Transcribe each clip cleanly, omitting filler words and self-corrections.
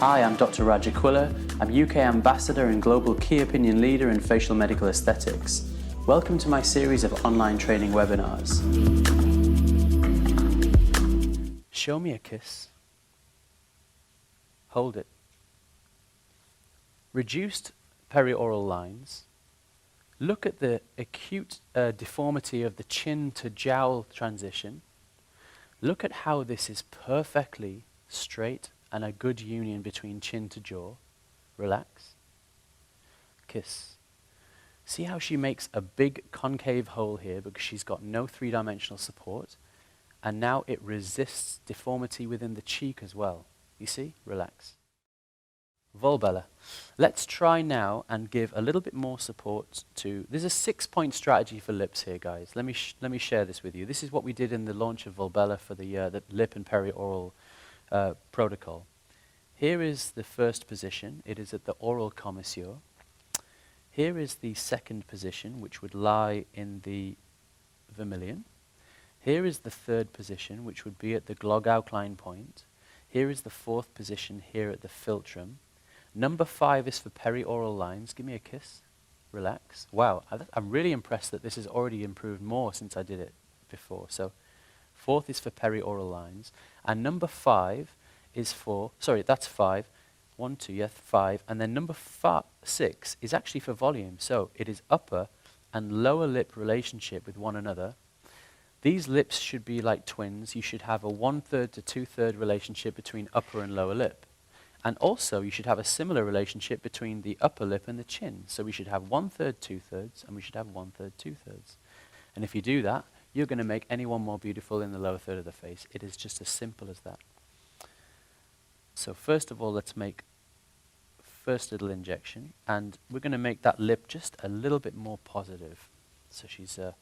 Hi, I'm Dr. Raj Aquila. I'm UK Ambassador and Global Key Opinion Leader in Facial Medical Aesthetics. Welcome to my series of online training webinars. Show me a kiss. Hold it. Reduced perioral lines. Look at the acute deformity of the chin to jowl transition. Look at how this is perfectly straight and a good union between chin to jaw. Relax. Kiss. See how she makes a big concave hole here because she's got no three-dimensional support, and now it resists deformity within the cheek as well. You see? Relax. Volbella. Let's try now and give a little bit more support to... There's a 6-point strategy for lips here, guys. Let me share this with you. This is what we did in the launch of Volbella for the lip and perioral protocol. Here is the first position. It is at the oral commissure. Here is the second position, which would lie in the vermilion. Here is the third position, which would be at the Glogau-Klein point. Here is the fourth position here at the philtrum. Number 5 is for perioral lines. Give me a kiss. Relax. Wow, I'm really impressed that this has already improved more since I did it before. So 4th is for perioral lines. And number 5 is for, sorry, that's 5. 1, 2, yes, 5. And then number 6 is actually for volume. So it is upper and lower lip relationship with one another. These lips should be like twins. You should have a 1/3 to 2/3 relationship between upper and lower lip. And also, you should have a similar relationship between the upper lip and the chin. So we should have 1/3, 2/3, and we should have 1/3, 2/3. And if you do that, you're going to make anyone more beautiful in the lower third of the face. It is just as simple as that. So first of all, let's make first little injection. And we're going to make that lip just a little bit more positive. So she's a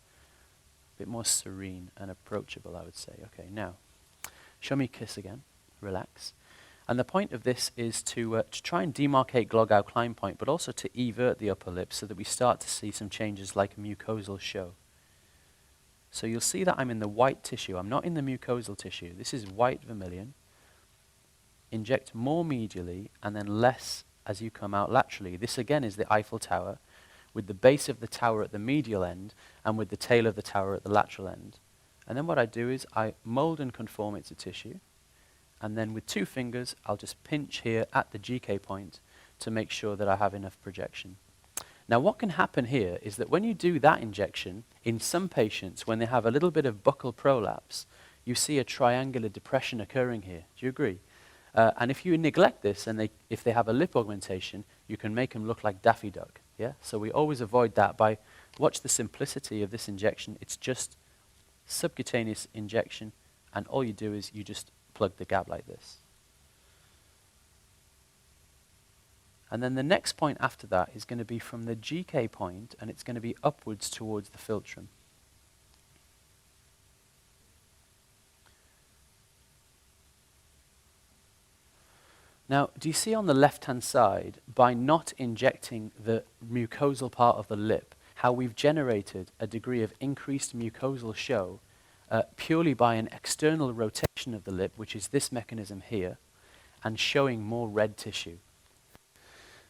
bit more serene and approachable, I would say. Okay, now, show me a kiss again. Relax. And the point of this is to try and demarcate Glogau-Klein point, but also to evert the upper lip so that we start to see some changes like a mucosal show. So you'll see that I'm in the white tissue. I'm not in the mucosal tissue. This is white vermilion. Inject more medially and then less as you come out laterally. This again is the Eiffel Tower, with the base of the tower at the medial end and with the tail of the tower at the lateral end. And then what I do is I mold and conform it to tissue. And then with 2 fingers, I'll just pinch here at the GK point to make sure that I have enough projection. Now what can happen here is that when you do that injection, in some patients, when they have a little bit of buccal prolapse, you see a triangular depression occurring here. Do you agree? And if you neglect this, and if they have a lip augmentation, you can make them look like Daffy Duck. Yeah? So we always avoid that by, watch the simplicity of this injection. It's just subcutaneous injection, and all you do is you just plug the gap like this. And then the next point after that is going to be from the GK point, and it's going to be upwards towards the philtrum. Now, do you see on the left-hand side, by not injecting the mucosal part of the lip, how we've generated a degree of increased mucosal show purely by an external rotation of the lip, which is this mechanism here, and showing more red tissue.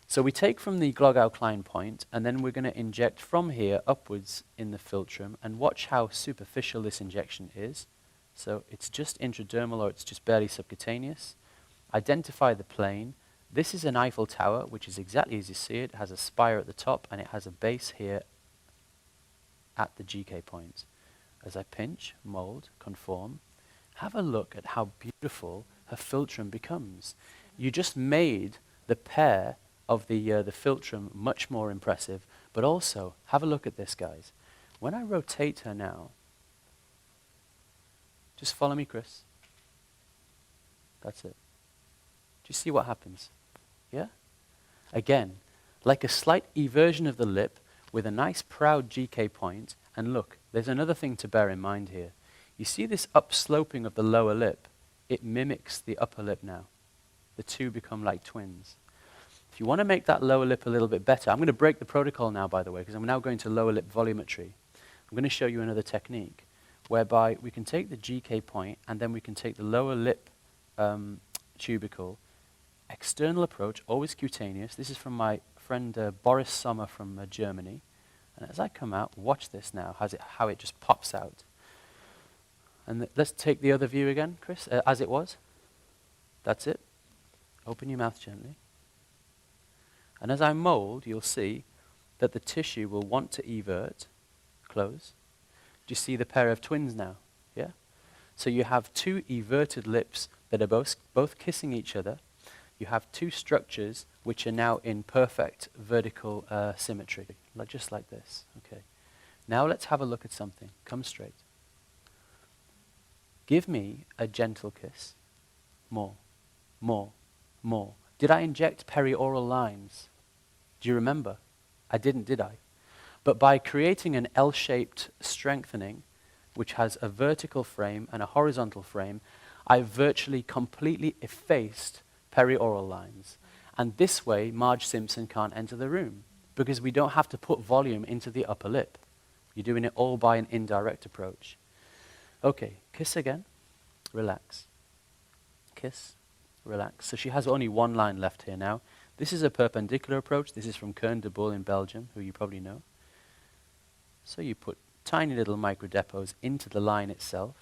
So we take from the Glogau-Klein point, and then we're going to inject from here upwards in the philtrum, and watch how superficial this injection is. So it's just intradermal, or it's just barely subcutaneous. Identify the plane. This is an Eiffel Tower, which is exactly as you see it. It has a spire at the top, and it has a base here at the GK point. As I pinch, mold, conform, have a look at how beautiful her philtrum becomes. You just made the pair of the philtrum much more impressive, but also, have a look at this, guys. When I rotate her now, just follow me, Chris. That's it. Do you see what happens? Yeah? Again, like a slight eversion of the lip with a nice proud GK point. And look, there's another thing to bear in mind here. You see this upsloping of the lower lip? It mimics the upper lip now. The two become like twins. If you want to make that lower lip a little bit better, I'm going to break the protocol now, by the way, because I'm now going to lower lip volumetry. I'm going to show you another technique whereby we can take the GK point and then we can take the lower lip tubercle, external approach, always cutaneous. This is from my friend Boris Sommer from Germany. And as I come out, watch this now, how it just pops out. And let's take the other view again, Chris, as it was. That's it. Open your mouth gently. And as I mold, you'll see that the tissue will want to evert, close. Do you see the pair of twins now? Yeah? So you have two everted lips that are both kissing each other. You have two structures which are now in perfect vertical symmetry, just like this. Okay. Now let's have a look at something. Come straight. Give me a gentle kiss. More, more, more. Did I inject perioral lines? Do you remember? I didn't, did I? But by creating an L-shaped strengthening, which has a vertical frame and a horizontal frame, I virtually completely effaced perioral lines. And this way, Marge Simpson can't enter the room, because we don't have to put volume into the upper lip. You're doing it all by an indirect approach. Okay, kiss again. Relax. Kiss. Relax. So she has only one line left here now. This is a perpendicular approach. This is from Kern de Boel in Belgium, who you probably know. So you put tiny little microdepots into the line itself,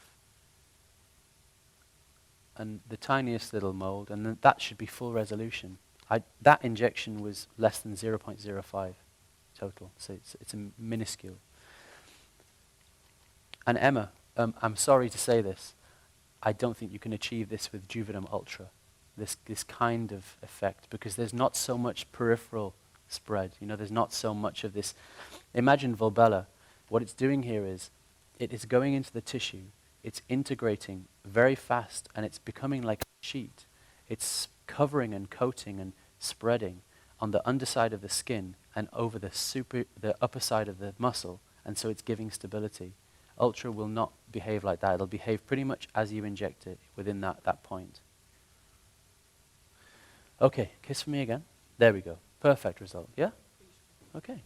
and the tiniest little mold, and then that should be full resolution. That injection was less than 0.05 total, so it's a minuscule. And Emma, I'm sorry to say this, I don't think you can achieve this with Juvenum Ultra, this kind of effect, because there's not so much peripheral spread. You know, there's not so much of this. Imagine Volbella. What it's doing here is, it is going into the tissue, it's integrating very fast, and it's becoming like a sheet. It's covering and coating and spreading on the underside of the skin and over the upper side of the muscle, and so it's giving stability. Ultra will not behave like that. It'll behave pretty much as you inject it within that point. Okay, kiss for me again. There we go. Perfect result, yeah? Okay.